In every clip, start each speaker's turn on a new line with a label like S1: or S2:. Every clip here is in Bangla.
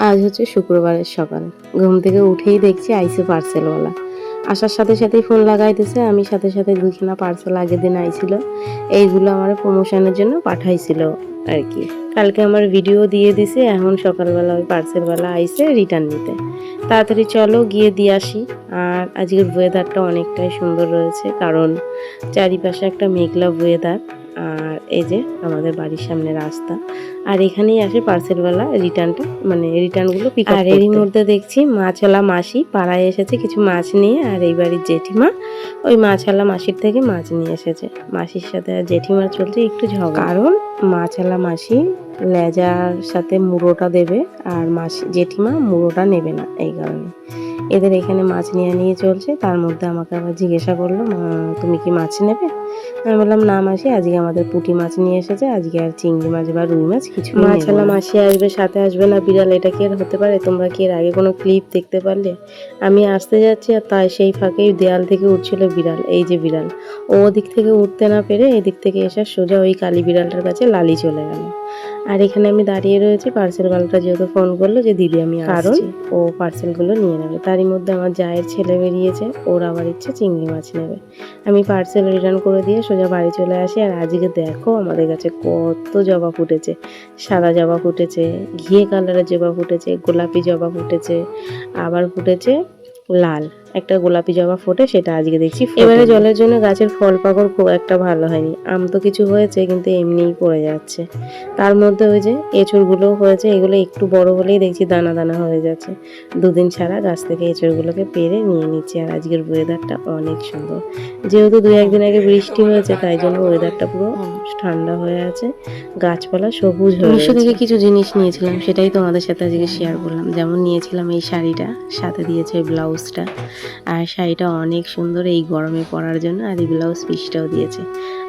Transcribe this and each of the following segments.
S1: আজ হচ্ছে শুক্রবারের সকাল। ঘুম থেকে উঠেই দেখছি আইছে পার্সেলওয়ালা। আসার সাথে সাথেই ফোন লাগাইতেছে। আমি সাথে সাথে ২ খানা পার্সেল আগের দিন আইছিল। এইগুলো আমার প্রমোশনের জন্য পাঠাইছিল আরকি। কালকে আমার ভিডিও দিয়ে দিছে। এখন সকালবেলা ওই পার্সেলওয়ালা আইছে রিটার্ন নিতে। তাড়াতাড়ি চলো গিয়ে দিয়ে আসি। আর আজকের ওয়েদারটা অনেকটাই সুন্দর রয়েছে, কারণ চারিপাশে একটা মেঘলা ওয়েদার। আর এই যে আমাদের বাড়ির সামনে রাস্তা, আর এখানেই আসে পার্সেলওয়ালা রিটার্নটা, মানে রিটার্নগুলো পিক আপ করতে। আর এরই মধ্যে দেখছি মাছওয়ালা মাসি পাড়ায় এসেছে কিছু মাছ নিয়ে, আর এই বাড়ির জেঠিমা ওই মাছওয়ালা মাসির থেকে মাছ নিয়ে এসেছে। মাসির সাথে আর জেঠিমার চলছে একটু ঝগড়া, কারণ মাছওয়ালা মাসি লেজার সাথে মুড়োটা দেবে আর মাসি জেঠিমা মুড়োটা নেবে না, এই কারণে এদের এখানে মাছ নিয়ে চলছে। তার মধ্যে আমাকে আবার জিজ্ঞাসা করলো, তুমি কি মাছ নেবে? আমি বললাম না মাসি, আজকে আমাদের পুঁটি মাছ নিয়ে এসেছে, আজকে আর চিংড়ি মাছ বা রুই মাছ কিছু মাছওয়ালা মাসি আসবে, সাথে আসবে না বিড়াল, এটা কি আর হতে পারে? তোমরা কি এর আগে কোনো ক্লিপ দেখতে পারলে? আমি আসতে যাচ্ছি আর তাই সেই ফাঁকেই দেয়াল থেকে উঠছিল বিড়াল। এই যে বিড়াল, ও দিক থেকে উঠতে না পেরে এদিক থেকে এসে সোজা ওই কালী বিড়ালটার কাছে লালি চলে গেল। আর এখানে আমি দাঁড়িয়ে রয়েছি, পার্সেলওয়ালাটা যেহেতু ফোন করলো যে দিদি আমি আসছি, কারণ ও পার্সেলগুলো নিয়ে নেবে। তারই মধ্যে আমার জায়ের ছেলে বেরিয়েছে, ওর আবার ইচ্ছে চিংড়ি মাছ নেবে। আমি পার্সেল রিটার্ন করে দিয়ে সোজা বাড়ি চলে আসি। আর আজকে দেখো আমাদের কাছে কত জবা ফুটেছে। সাদা জবা ফুটেছে, ঘিয়ে কালারের জবা ফুটেছে, গোলাপি জবা ফুটেছে, আবার ফুটেছে লাল একটা গোলাপি জবা ফোটে, সেটা আজকে দেখছি। এবারে জলের জন্য গাছের ফল পাকড় খুব একটা ভালো হয়নি। আম তো কিছু হয়েছে কিন্তু এমনিই পড়ে যাচ্ছে। তার মধ্যে ওই যে এঁচড়গুলোও হয়েছে, এগুলো একটু বড় হলেই দেখছি দানা দানা হয়ে যাচ্ছে। দুদিন ছাড়া গাছ থেকে এঁচড়গুলোকে পেরে নিয়ে নিচ্ছি। আর আজকের ওয়েদারটা অনেক সুন্দর, যেহেতু ২-১ দিন আগে বৃষ্টি হয়েছে, তাই জন্য ওয়েদারটা পুরো ঠান্ডা হয়ে আছে, গাছপালা সবুজ হয়ে গেছে। মিশো থেকে কিছু জিনিস নিয়েছিলাম, সেটাই তোমাদের সাথে আজকে শেয়ার করলাম। যেমন নিয়েছিলাম এই শাড়িটা, সাথে দিয়েছে এই ব্লাউজটা। আর শাড়িটা অনেক সুন্দর এই গরমে পরার জন্য, আর এই ব্লাউজ পিসটাও দিয়েছে।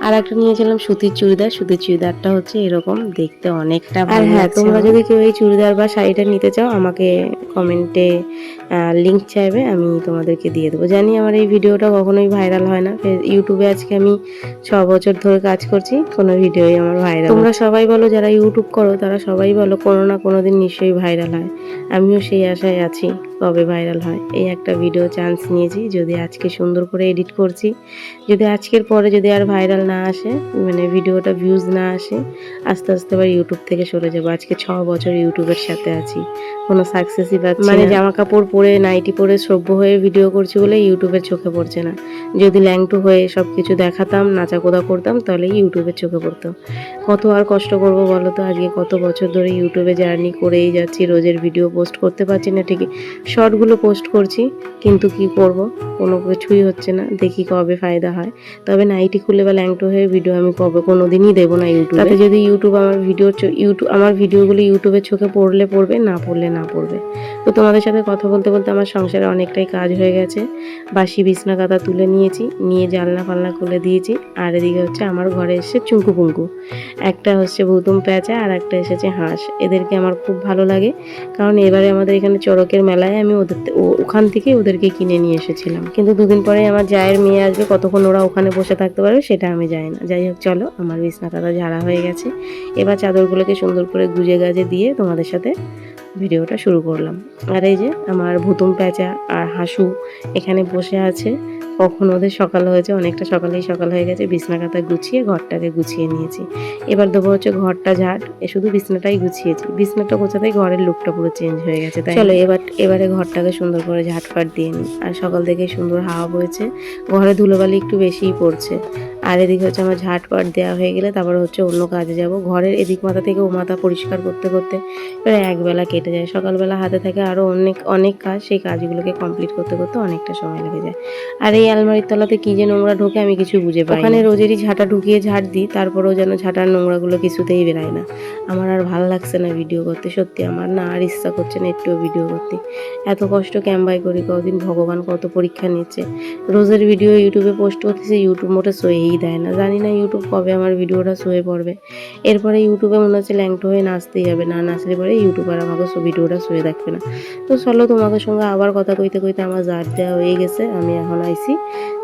S1: আর একটা নিয়েছিলাম সুতির চুড়িদার। সুতির চুড়িদারটা হচ্ছে এরকম দেখতে অনেকটা ভালো। আর হ্যাঁ, তোমরা যদি কেউ এই চুড়িদার বা শাড়িটা নিতে চাও, আমাকে কমেন্টে লিঙ্ক চাইবে, আমি তোমাদেরকে দিয়ে দেবো। জানি আমার এই ভিডিওটা কখনোই ভাইরাল হয় না। ইউটিউবে আজকে আমি ৬ বছর ধরে কাজ করছি, কোনো ভিডিওই আমার ভাইরাল। তোমরা সবাই বলো, যারা ইউটিউব করো তারা সবাই বলো কোনো না কোনো দিন নিশ্চয়ই ভাইরাল হয়। আমিও সেই আশায় আছি কবে ভাইরাল হয়। এই একটা ভিডিও চান্স নিয়েছি, যদি আজকে সুন্দর করে এডিট করছি, যদি আজকের পরে যদি আর ভাইরাল না আসে, মানে ভিডিওটা ভিউজ না আসে, আস্তে আস্তে আবার ইউটিউব থেকে সরে যাবো। আজকে ৬ বছর ইউটিউবের সাথে আছি, কোনো সাকসেসই পাচ্ছি না। মানে জামা কাপড় পরে নাইটি পরে সভ্য হয়ে ভিডিও করছি বলে ইউটিউবের চোখে পড়ছে না। যদি ল্যাংটু হয়ে সব কিছু দেখাতাম, নাচাকোদা করতাম, তাহলে ইউটিউবের চোখে পড়তো। কত আর কষ্ট করবো বলো তো? আজকে কত বছর ধরে ইউটিউবে জার্নি করেই যাচ্ছি, রোজের ভিডিও পোস্ট করতে পারছি না ঠিকই, শর্টগুলো পোস্ট করছি, কিন্তু কি করব, কোনো কিছুই হচ্ছে না। দেখি কবে ফায়দা হয়। তবে নাইটি খুলে বা ল্যাংটো হয়ে ভিডিও আমি কবে কোনো দিনই দেবো না ইউটিউবে। তাতে যদি ইউটিউব আমার ভিডিওগুলো ইউটিউবের চোখে পড়লে পড়বে, না পড়লে না পড়বে। তো তোমাদের সাথে কথা বলতে বলতে আমার সংসারে অনেকটাই কাজ হয়ে গেছে। বাসি বিছনা কাঁথা তুলে নিয়েছি, নিয়ে জানলা ফালনা খুলে দিয়েছি। আর এদিকে হচ্ছে আমার ঘরে এসে চুঙ্কু পুঙ্কু, একটা হচ্ছে ভুতুম প্যাঁচা আর একটা এসেছে হাঁস। এদেরকে আমার খুব ভালো লাগে, কারণ এবারে আমাদের এখানে চড়কের মেলায় আমি ওখান থেকে ওদেরকে কিনে নিয়ে এসেছিলাম। কিন্তু ২ দিন পরে আমার জায়ের মেয়ে আসবে, কতক্ষণ ওরা ওখানে বসে থাকতে পারবে সেটা আমি জানি না। যাই হোক, চলো, আমার বিছনা কাঁথা ঝাড়া হয়ে গেছে। এবার চাদরগুলোকে সুন্দর করে গুজে গাজে দিয়ে তোমাদের সাথে ভিডিওটা শুরু করলাম। আর এই যে আমার ভুতুম প্যাঁচা আর হাসু এখানে বসে আছে। কখন ওদের সকাল হয়েছে, অনেকটা সকালেই সকাল হয়ে গেছে। বিছনা কাঁথা গুছিয়ে ঘরটাকে গুছিয়ে নিয়েছি। এবার দেবো হচ্ছে ঘরটা ঝাড়। শুধু বিছনাটাই গুছিয়েছি, বিছনাটা গোছাতেই ঘরের লুকটা পুরো চেঞ্জ হয়ে গেছে। তাই চলো এবারে ঘরটাকে সুন্দর করে ঝাটফাট দিয়ে নিই। আর সকাল থেকে সুন্দর হাওয়া বইছে, ঘরে ধুলোবালি একটু বেশিই পড়ছে। আর এদিকে হচ্ছে আমার ঝাটপাট দেওয়া হয়ে গেলে তারপর হচ্ছে অন্য কাজে যাব। ঘরের এদিক মাথা থেকে ও মাথা পরিষ্কার করতে করতে প্রায় একবেলা কেটে যায়। সকালবেলা হাতে থাকে আরও অনেক কাজ, সেই কাজগুলোকে কমপ্লিট করতে করতে অনেকটা সময় লেগে যায়। আর এই আলমারির তলাতে কী যে নোংরা ঢোকে আমি কিছু বুঝে পাই। ওখানে রোজেরই ঝাঁটা ঢুকিয়ে ঝাঁট দিই, তারপরেও যেন ঝাঁটার নোংরাগুলো কিছুতেই বেরায় না। আমার আর ভালো লাগছে না ভিডিও করতে, সত্যি আমার না আর ইচ্ছা করছে না একটুও ভিডিও করতে। এত কষ্ট ক্যাম্বাই করি, কদিন ভগবান কত পরীক্ষা নিচ্ছে। রোজের ভিডিও ইউটিউবে পোস্ট করতেছে, ইউটিউব মোটে সয়েই দেয় না। জানি না ইউটিউব কবে আমার ভিডিওটা সয়ে পড়বে। এরপরে ইউটিউবে মনে হচ্ছে ল্যাংটো হয়ে নাচতেই হবে, না নাচলে পরে ইউটিউবার আমাকে ভিডিওটা সয়ে দেখবে না। তো চলো, তোমাদের সঙ্গে আবার কথা কইতে কইতে আমার জার দেওয়া হয়ে গেছে। আমি এখন আইছি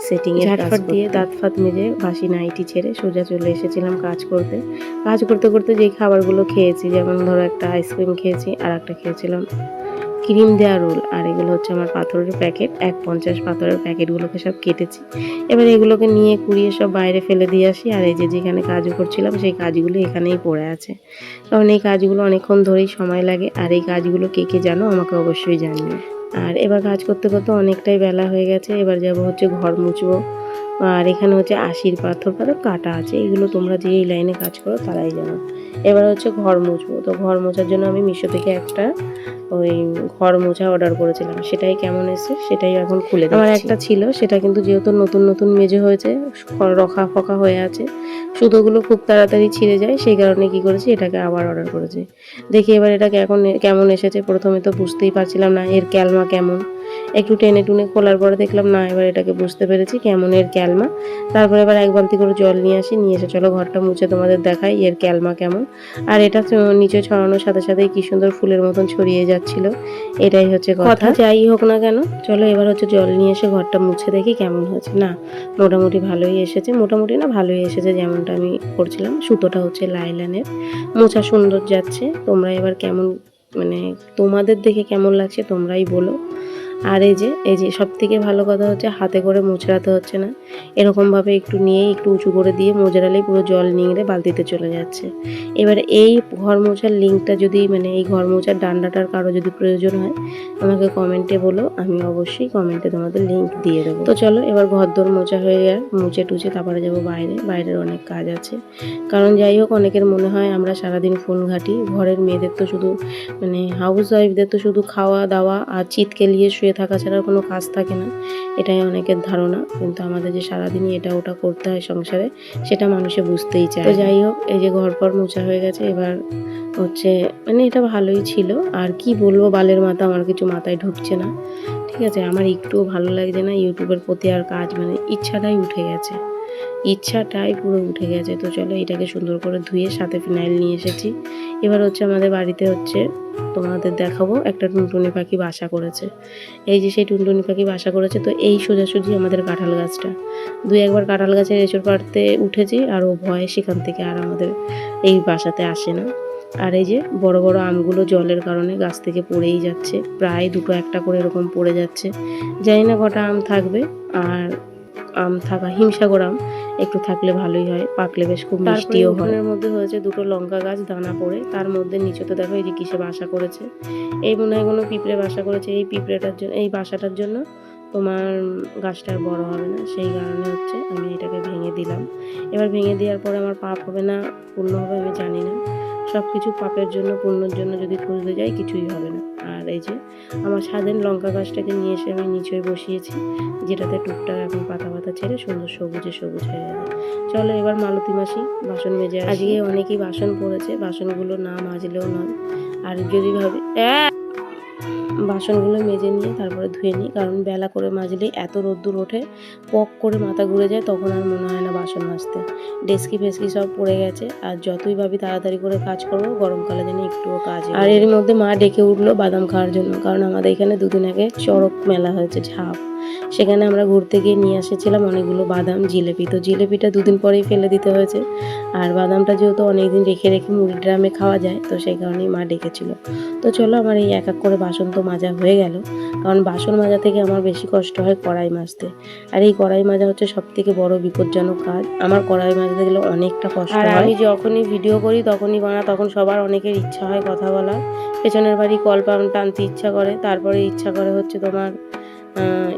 S1: সেটিংয়ের ঝাটফাট দিয়ে দাঁত ফাত মেজে বাসি নাইটি ছেড়ে সোজা চলে এসেছিলাম কাজ করতে। কাজ করতে করতে যেই খাবারগুলো খেয়েছি, যেমন ধরো একটা আইসক্রিম খেয়েছি, আর একটা খেয়েছিলাম ক্রিম দেওয়া রোল, আর এগুলো হচ্ছে আমার পাথরের প্যাকেট, 1.50 পাথরের প্যাকেটগুলোকে সব কেটেছি। এবার এগুলোকে নিয়ে কুড়িয়ে সব বাইরে ফেলে দিয়ে আসি। আর এই যে যেখানে কাজও করছিলাম সেই কাজগুলো এখানেই পড়ে আছে, কারণ এই কাজগুলো অনেকক্ষণ ধরেই সময় লাগে। আর এই কাজগুলো কে কে জানো আমাকে অবশ্যই জানিও। আর এবার কাজ করতে করতে অনেকটাই বেলা হয়ে গেছে, এবার যাব হচ্ছে ঘর মুছবো। আর এখানে হচ্ছে আশির পাথর পাথর কাটা আছে, এগুলো তোমরা যে এই লাইনে কাজ করো তারাই জানো। এবার হচ্ছে ঘর মুছবো, তো ঘর মোছার জন্য আমি মিশো থেকে একটা ওই ঘর মোছা অর্ডার করেছিলাম, সেটাই কেমন এসেছে সেটাই এখন খুলে দিচ্ছি। আমার একটা ছিল, সেটা কিন্তু যেহেতু নতুন নতুন মেজে হয়েছে, রখা ফকা হয়ে আছে, সুতোগুলো খুব তাড়াতাড়ি ছিঁড়ে যায়, সেই কারণে কি করেছি এটাকে আবার অর্ডার করেছি। দেখি এবার এটাকে এখন কেমন এসেছে। প্রথমে তো বুঝতেই পারছিলাম না এর ক্যালমা কেমন, একটু টেনে টুনে খোলার পরে দেখলাম না, এবার এটাকে বুঝতে পেরেছি কেমন এর ক্যালমা। তারপরে এবার এক বালতি করে জল নিয়ে আসি, নিয়ে এসে চলো ঘরটা মুছে তোমাদের দেখাই এর ক্যালমা কেমন। আর এটা নিচে ছড়ানোর সাথে সাথেই কি সুন্দর ফুলের মতন ছড়িয়ে যাচ্ছিল, এটাই হচ্ছে কথা। যাই হোক না কেন, চলো এবার হচ্ছে জল নিয়ে এসে ঘরটা মুছে দেখি কেমন হয়েছে। না, মোটামুটি ভালোই এসেছে, মোটামুটি না ভালোই এসেছে, যেমনটা আমি করছিলাম। সুতোটা হচ্ছে লাইলানের, মোছা সুন্দর যাচ্ছে। তোমরা এবার কেমন, মানে তোমাদের দেখে কেমন লাগছে তোমরাই বলো। আর এই যে সব থেকে ভালো কথা হচ্ছে হাতে করে মোচড়াতে হচ্ছে না, এরকমভাবে একটু নিয়ে একটু উঁচু করে দিয়ে মোজড়ালেই পুরো জল নিংড়ে বালতিতে চলে যাচ্ছে। এবার এই ঘর মোছার লিঙ্কটা যদি, মানে এই ঘর মোছার ডান্ডাটার কারো যদি প্রয়োজন হয় আমাকে কমেন্টে বলো, আমি অবশ্যই কমেন্টে তোমাদের লিঙ্ক দিয়ে দেবো। তো চলো এবার ঘর দোর মোছা হয়ে যায়, মুছে টুছে তারপরে যাবো বাইরে। বাইরের অনেক কাজ আছে, কারণ যাই হোক অনেকের মনে হয় আমরা সারাদিন ফোন ঘাঁটি, ঘরের মেয়েদের তো শুধু, মানে হাউস ওয়াইফদের তো শুধু খাওয়া দাওয়া আর চিৎকে নিয়ে শুয়ে থাকা ছাড়া কোনো কাজ থাকে না, এটাই অনেকের ধারণা। কিন্তু আমাদের যে সারাদিনই এটা ওটা করতে হয় সংসারে, সেটা মানুষে বুঝতেই চায়। তো যাই হোক এই যে ঘর পর মোছা হয়ে গেছে, এবার হচ্ছে মানে এটা ভালোই ছিল। আর কি বলবো, বালের মাথা আমার কিছু মাথায় ঢুকছে না, ঠিক আছে। আমার একটুও ভালো লাগছে না ইউটিউবের প্রতি আর কাজ, মানে ইচ্ছাটাই উঠে গেছে, ইচ্ছাটাই পুরো উঠে গেছে। তো চলো এটাকে সুন্দর করে ধুয়ে সাথে ফিনাইল নিয়ে এসেছি। এবার হচ্ছে আমাদের বাড়িতে হচ্ছে তোমাদের দেখাবো একটা টুনটুনি পাখি বাসা করেছে। এই যে সেই টুনটুনি পাখি বাসা করেছে, তো এই সোজাসুজি আমাদের কাঁঠাল গাছটা, দুই একবার কাঁঠাল গাছের এঁচড় পাড়তে উঠেছি, আর ও ভয়ে সেখান থেকে আর আমাদের এই বাসাতে আসে না। আর এই যে বড় বড় আমগুলো জলের কারণে গাছ থেকে পড়েই যাচ্ছে, প্রায় দুটো একটা করে এরকম পড়ে যাচ্ছে। জানি না কটা আম থাকবে, আর আম থাকা হিমসাগর আম একটু থাকলে ভালোই হয়, পাকলে বেশ খুব মিষ্টিও হয়। এর মধ্যে হয়েছে দুটো লঙ্কা গাছ দানা পড়ে, তার মধ্যে নিচেতে দেখো এই যে কিসে বাসা করেছে, এই মনে হয় কোনো পিঁপড়ে বাসা করেছে। এই পিঁপড়েটার জন্য, এই বাসাটার জন্য তোমার গাছটা আর বড় হবে না, সেই কারণে হচ্ছে আমি এটাকে ভেঙে দিলাম। এবার ভেঙে দেওয়ার পরে আমার পাপ হবে না পূর্ণ হবে আমি জানি না, সব কিছু পাপের জন্য পুণ্যর জন্য যদি খুঁজতে যাই কিছুই হবে না। আর এই যে আমার স্বাধীন লঙ্কা গাছটাকে নিয়ে এসে আমি নিচে বসিয়েছি, যেটাতে টুকটাক এখন পাতা পাতা ছেড়ে সুন্দর সবুজে সবুজ হয়ে যাবে। চলো এবার মালতী মাসি বাসন মেজে আসি। আজকে অনেকই বাসন পড়েছে, বাসনগুলো না মাজলেও নয়। আর যদি ভাবে বাসনগুলো মেজে নিয়ে তারপরে ধুয়ে নিই, কারণ বেলা করে মাজলে এত রোদ্দুর ওঠে, পক করে মাথা ঘুরে যায়, তখন আর মনে হয় না বাসন মাজতে। ডেস্কি ফেস্কি সব পড়ে গেছে, আর যতই ভাবি তাড়াতাড়ি করে কাজ করবো, গরমকালে যেন একটুও কাজ। আর এর মধ্যে মা ডেকে উঠলো বাদাম খাওয়ার জন্য, কারণ আমাদের এখানে দুদিন আগে চড়ক মেলা হয়েছে ঝাঁপ, সেখানে আমরা ঘুরতে গিয়ে নিয়ে এসেছিলাম অনেকগুলো বাদাম, জিলেপি। তো জিলেপিটা দুদিন পরেই ফেলে দিতে হয়েছে, আর বাদামটা যেহেতু অনেকদিন রেখে রেখে মুড়ির ড্রামে খাওয়া যায়, তো সেই কারণেই মা ডেকেছিল। তো চলো আমার এই এক এক করে বাসন তো মাজা হয়ে গেল, কারণ বাসন মাজা থেকে আমার বেশি কষ্ট হয় কড়াই মাজতে। আর এই কড়াই মাজা হচ্ছে সব থেকে বড় বিপজ্জনক কাজ, আমার কড়াই মাজতে গেলে অনেকটা কষ্ট হয়। আর আমি যখনই ভিডিও করি তখনই তখন সবার অনেকের ইচ্ছা হয় কথা বলার, পেছনের বাড়ি কল পাম্প টানতে ইচ্ছা করে, তারপরে ইচ্ছা করে হচ্ছে তোমার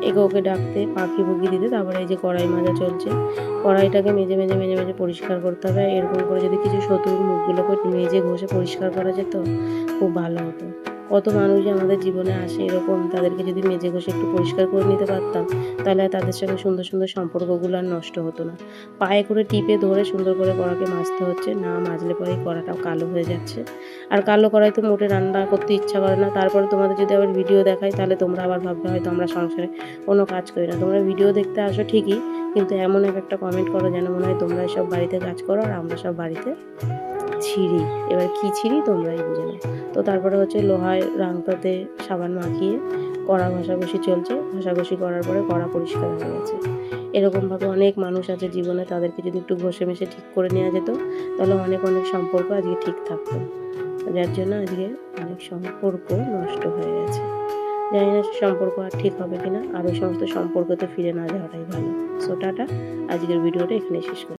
S1: একে ওকে ডাকতে, পাখি ভুগি দিতে। তারপরে এই যে কড়াই মাজা চলছে, কড়াইটাকে মেজে মেজে মেজে মেজে পরিষ্কার করতে হবে। এরকম করে যদি কিছু শত্রুর মুখগুলোকে মেজে ঘষে পরিষ্কার করা যেত খুব ভালো হতো। কত মানুষ আমাদের জীবনে আসে এরকম, তাদেরকে যদি মেজে ঘষে একটু পরিষ্কার করে নিতে পারতাম, তাহলে তাদের সঙ্গে সুন্দর সুন্দর সম্পর্কগুলো আর নষ্ট হতো না। পায়ে করে টিপে ধরে সুন্দর করে কড়াকে মাজতে হচ্ছে, না মাজলে পরেই কড়াটাও কালো হয়ে যাচ্ছে। আর কালো কড়াই তো মোটে রান্না করতে ইচ্ছা করে না। তারপরে তোমাদের যদি আবার ভিডিও দেখাই, তাহলে তোমরা আবার ভাববে হয়তো আমরা সংসারে কোনো কাজ করি না। তোমরা ভিডিও দেখতে আসো ঠিকই, কিন্তু এমন একটা কমেন্ট করো যেন মনে হয় তোমরা সব বাড়িতে কাজ করো আর আমরা সব বাড়িতে ছিঁড়ি। এবার কি ছিঁড়ি তোমরাই বুঝে নাও। তো তারপরে হচ্ছে লোহায় রাংতাতে সাবান মাখিয়ে কড়া ঘষাঘষি চলছে, ঘষাঘষি করার পরে কড়া পরিষ্কার হয়ে গেছে। এরকমভাবে অনেক মানুষ আছে জীবনে, তাদেরকে যদি একটু ঘষে মেশে ঠিক করে নেওয়া যেত তাহলে অনেক অনেক সম্পর্ক আজকে ঠিক থাকতো। যার জন্য আজকে অনেক সম্পর্ক নষ্ট হয়ে গেছে। জানি না সম্পর্ক আর ঠিক হবে কিনা, আর ওই সমস্ত সম্পর্কতে ফিরে না যাওয়াটাই ভালো। সো টাটা, আজকের ভিডিওটা এখানে শেষ করি।